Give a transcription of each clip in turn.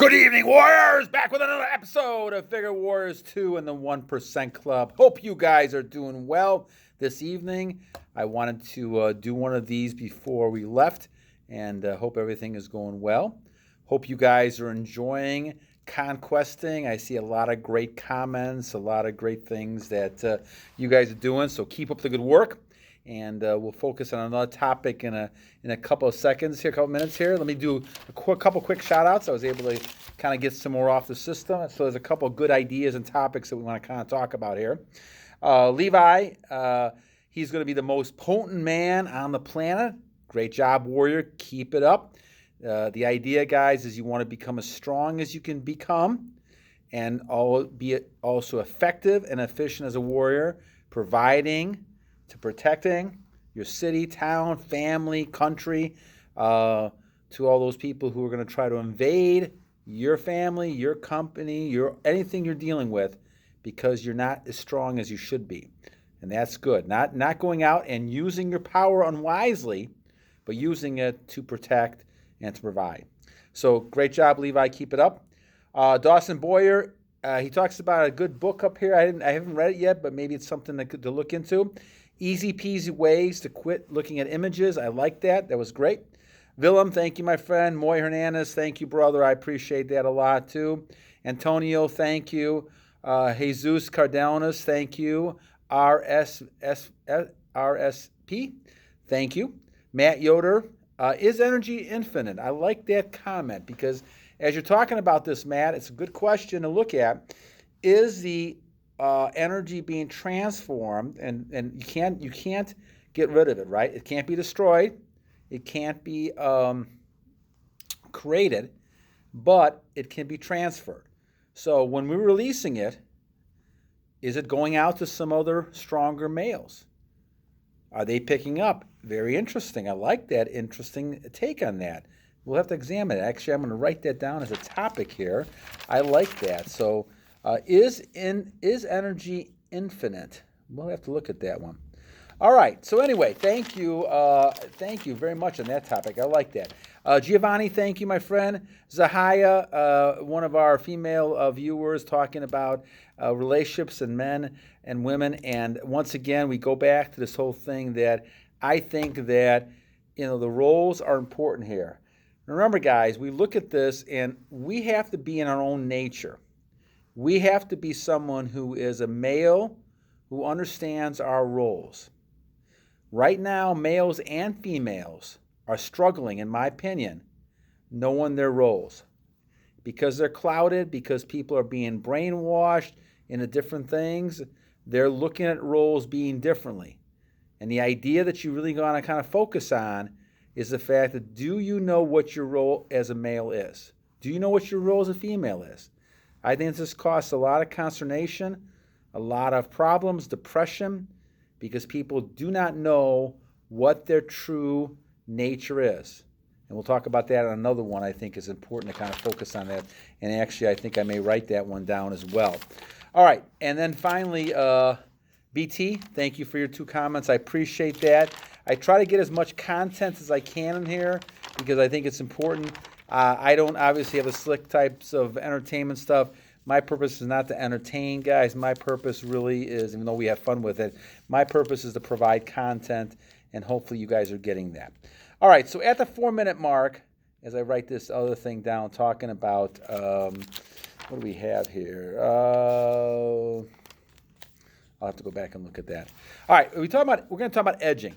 Good evening, Warriors! Back with another episode of Vigor Warriors 2 and the 1% Club. Hope you guys are doing well this evening. I wanted to do one of these before we left, and hope everything is going well. Hope you guys are enjoying conquesting. I see a lot of great comments, a lot of great things that you guys are doing, so keep up the good work. And we'll focus on another topic in a couple of seconds here, a couple minutes here. Let me do a couple quick shout-outs. I was able to kind of get some more off the system. So there's a couple of good ideas and topics that we want to kind of talk about here. Levi, he's going to be the most potent man on the planet. Great job, Warrior. Keep it up. The idea, guys, is you want to become as strong as you can become and be also effective and efficient as a warrior, providing to protecting your city, town, family, country, to all those people who are going to try to invade your family, your company, anything you're dealing with, because you're not as strong as you should be. And that's good. Not going out and using your power unwisely, but using it to protect and to provide. So great job, Levi. Keep it up. Dawson Boyer, he talks about a good book up here. I haven't read it yet, but maybe it's something to look into. Easy peasy ways to quit looking at images. I like that. That was great. Villem, thank you, my friend. Moy Hernandez, thank you, brother. I appreciate that a lot, too. Antonio, thank you. Jesus Cardenas, thank you. RSP, thank you. Matt Yoder, is energy infinite? I like that comment because as you're talking about this, Matt, it's a good question to look at. Is the energy being transformed, and you can't get rid of it, right? It can't be destroyed, it can't be created, but it can be transferred. So when we're releasing it, is it going out to some other stronger males? Are they picking up? Very interesting. I like that interesting take on that. We'll have to examine it. Actually, I'm going to write that down as a topic here. I like that. So is energy infinite? We'll have to look at that one. All right. So anyway, thank you very much on that topic. I like that. Giovanni, thank you, my friend. Zhaniya, one of our female viewers, talking about relationships and men and women. And once again, we go back to this whole thing that I think that the roles are important here. Remember, guys, we look at this and we have to be in our own nature. We have to be someone who is a male who understands our roles. Right now, males and females are struggling, in my opinion, knowing their roles. Because they're clouded, because people are being brainwashed into different things, they're looking at roles being differently. And the idea that you really want to kind of focus on is the fact that, do you know what your role as a male is? Do you know what your role as a female is? I think this causes a lot of consternation, a lot of problems, depression, because people do not know what their true nature is. And we'll talk about that on another one. I think is important to kind of focus on that. And actually, I think I may write that one down as well. All right. And then finally, BT, thank you for your 2 comments. I appreciate that. I try to get as much content as I can in here because I think it's important. I don't obviously have the slick types of entertainment stuff. My purpose is not to entertain, guys. My purpose really is, even though we have fun with it, my purpose is to provide content, and hopefully you guys are getting that. All right, so at the 4-minute mark, as I write this other thing down, talking about, what do we have here? I'll have to go back and look at that. All right, we're going to talk about edging.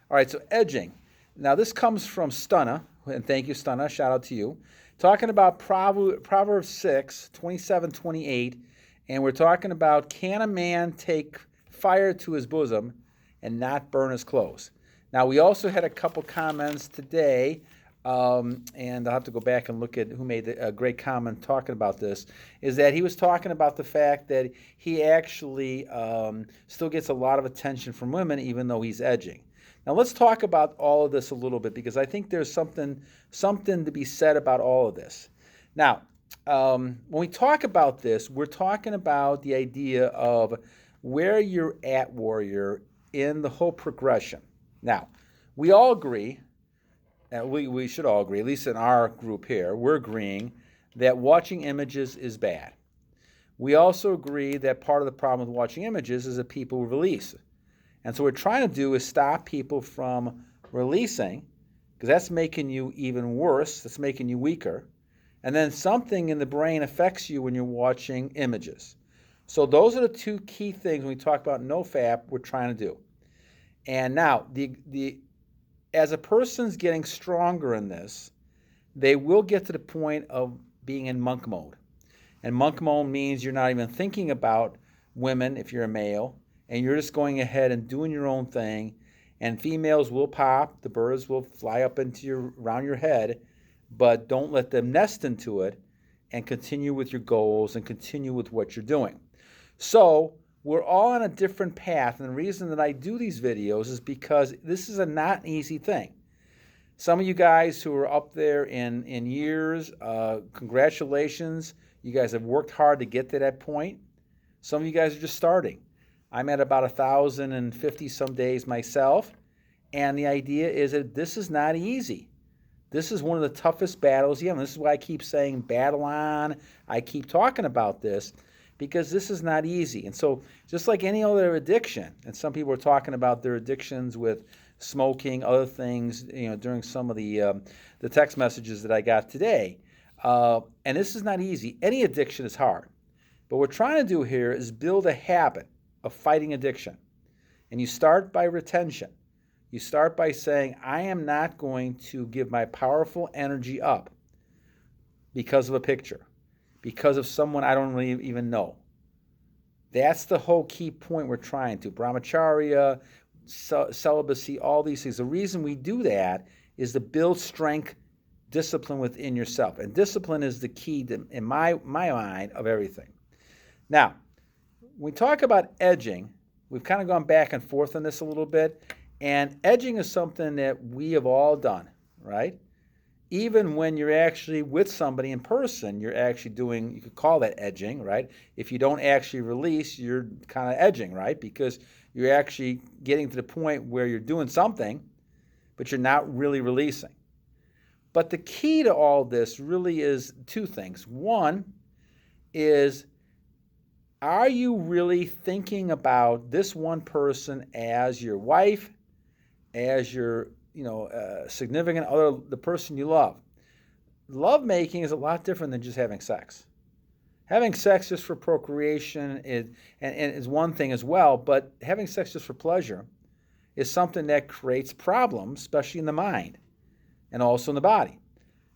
All right, so edging. Now, this comes from Stunna, and thank you, Stunna. Shout out to you. Talking about Proverb 6, 27, 28, and we're talking about, can a man take fire to his bosom and not burn his clothes? Now, we also had a couple comments today, and I'll have to go back and look at who made a great comment talking about this, is that he was talking about the fact that he actually still gets a lot of attention from women, even though he's edging. Now, let's talk about all of this a little bit, because I think there's something to be said about all of this. Now, when we talk about this, we're talking about the idea of where you're at, warrior, in the whole progression. Now, we all agree, and we should all agree, at least in our group here, we're agreeing that watching images is bad. We also agree that part of the problem with watching images is that people release. And so what we're trying to do is stop people from releasing, because that's making you even worse. That's making you weaker. And then something in the brain affects you when you're watching images. So those are the two key things when we talk about NoFap we're trying to do. And now, as a person's getting stronger in this, they will get to the point of being in monk mode. And monk mode means you're not even thinking about women if you're a male, and you're just going ahead and doing your own thing. And females will pop, the birds will fly up around your head, but don't let them nest into it, and continue with your goals and continue with what you're doing. So we're all on a different path, and the reason that I do these videos is because this is not an easy thing. Some of you guys who are up there in years, congratulations. You guys have worked hard to get to that point. Some of you guys are just starting. I'm at about 1,050 some days myself, and the idea is that this is not easy. This is one of the toughest battles you have. This is why I keep saying battle on. I keep talking about this because this is not easy. And so just like any other addiction, and some people are talking about their addictions with smoking, other things, during some of the text messages that I got today. And this is not easy. Any addiction is hard. But what we're trying to do here is build a habit of fighting addiction. And you start by retention. You start by saying, I am not going to give my powerful energy up because of a picture, because of someone I don't really even know. That's the whole key point we're trying to. Brahmacharya, celibacy, all these things. The reason we do that is to build strength, discipline within yourself. And discipline is the key, in my mind, of everything. Now, when we talk about edging, we've kind of gone back and forth on this a little bit. And edging is something that we have all done, right? Even when you're actually with somebody in person, you're actually doing, you could call that edging, right? If you don't actually release, you're kind of edging, right? Because you're actually getting to the point where you're doing something, but you're not really releasing. But the key to all this really is two things. One is, are you really thinking about this one person as your wife, as your significant other, the person you love? Love making is a lot different than just having sex. Having sex just for procreation is one thing as well, but having sex just for pleasure is something that creates problems, especially in the mind and also in the body.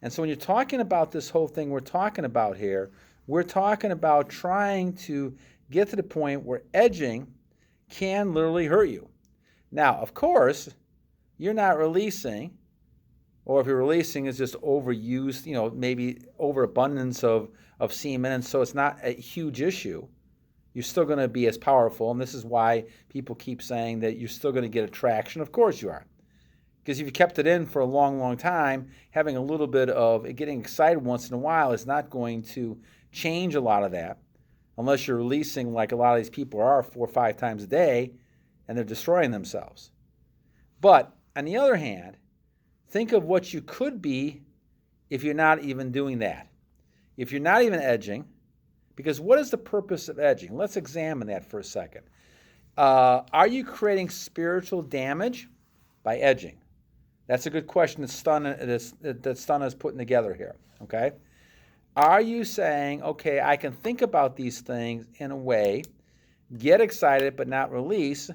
And so when you're talking about this whole thing we're talking about here, we're talking about trying to get to the point where edging can literally hurt you. Now, of course, you're not releasing, or if you're releasing, it's just overused, maybe overabundance of semen, and so it's not a huge issue. You're still going to be as powerful, and this is why people keep saying that you're still going to get attraction. Of course you are. Because if you kept it in for a long, long time, having a little bit of getting excited once in a while is not going to change a lot of that, unless you're releasing like a lot of these people are 4 or 5 times a day, and they're destroying themselves. But on the other hand, think of what you could be if you're not even doing that. If you're not even edging, because what is the purpose of edging? Let's examine that for a second. Are you creating spiritual damage by edging? That's a good question that Stunna is putting together here, okay? Are you saying, okay, I can think about these things in a way, get excited but not release?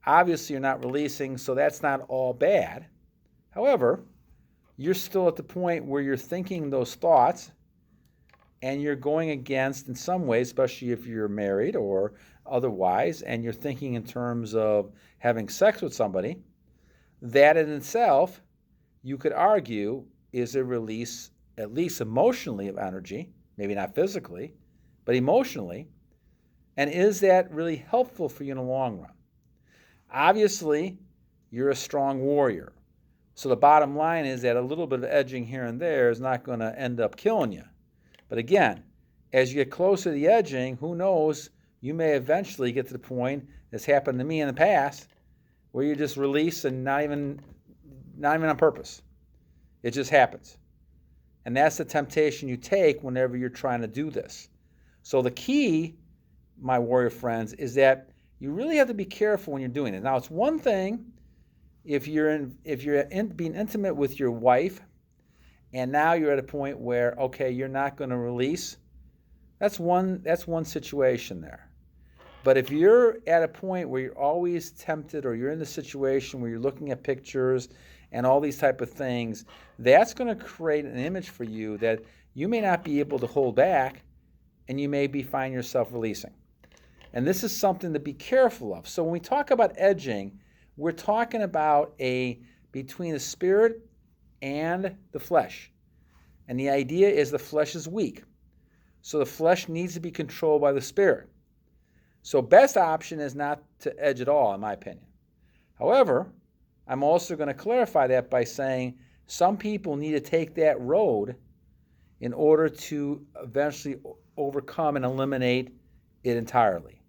Obviously, you're not releasing, so that's not all bad. However, you're still at the point where you're thinking those thoughts and you're going against, in some ways, especially if you're married or otherwise, and you're thinking in terms of having sex with somebody, that in itself, you could argue, is a release, at least emotionally, of energy, maybe not physically, but emotionally, and is that really helpful for you in the long run? Obviously, you're a strong warrior. So the bottom line is that a little bit of edging here and there is not going to end up killing you. But again, as you get closer to the edging, who knows, you may eventually get to the point, that's happened to me in the past, where you just release and not even on purpose. It just happens. And that's the temptation you take whenever you're trying to do this. So the key, my warrior friends, is that you really have to be careful when you're doing it. Now, it's one thing if you're being intimate with your wife, and now you're at a point where, okay, you're not going to release. That's one situation there. But if you're at a point where you're always tempted, or you're in the situation where you're looking at pictures and all these type of things, that's going to create an image for you that you may not be able to hold back, and you may find yourself releasing. And this is something to be careful of. So when we talk about edging, we're talking about between the spirit and the flesh. And the idea is the flesh is weak. So the flesh needs to be controlled by the spirit. So best option is not to edge at all, in my opinion. However, I'm also going to clarify that by saying some people need to take that road in order to eventually overcome and eliminate it entirely.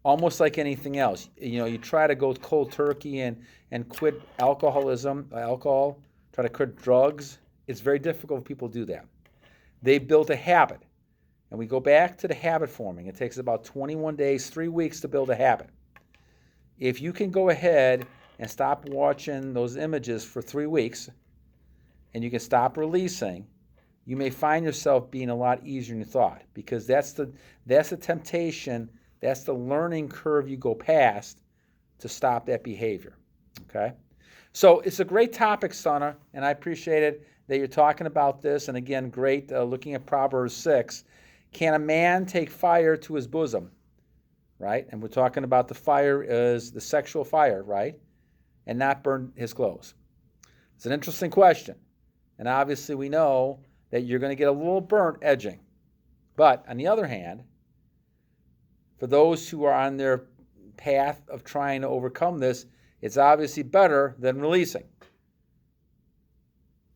Almost like anything else. You try to go cold turkey and quit alcohol, try to quit drugs. It's very difficult for people to do that. They built a habit. And we go back to the habit forming. It takes about 21 days, 3 weeks to build a habit. If you can go ahead and stop watching those images for 3 weeks, and you can stop releasing, you may find yourself being a lot easier than you thought, because that's the temptation, that's the learning curve you go past to stop that behavior. Okay? So it's a great topic, Stunna, and I appreciate it that you're talking about this. And again, great looking at Proverbs 6. Can a man take fire to his bosom? Right? And we're talking about the fire is the sexual fire, right? And not burn his clothes. It's an interesting question. And obviously we know that you're going to get a little burnt edging. But on the other hand, for those who are on their path of trying to overcome this, it's obviously better than releasing.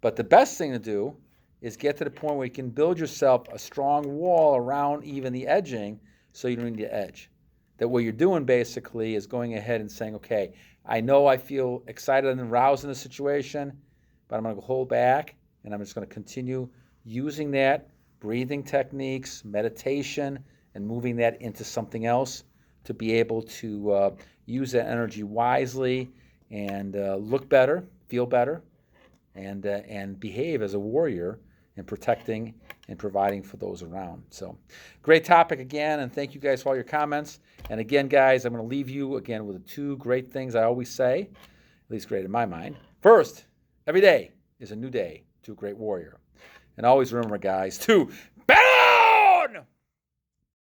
But the best thing to do is get to the point where you can build yourself a strong wall around even the edging, so you don't need to edge. That what you're doing basically is going ahead and saying, okay, I know I feel excited and aroused in the situation, but I'm going to hold back, and I'm just going to continue using that, breathing techniques, meditation, and moving that into something else to be able to use that energy wisely and look better, feel better, and behave as a warrior in protecting and providing for those around. So great topic again, and thank you guys for all your comments. And again, guys, I'm going to leave you again with the 2 great things I always say, at least great in my mind. First, every day is a new day to a great warrior. And always remember, guys, to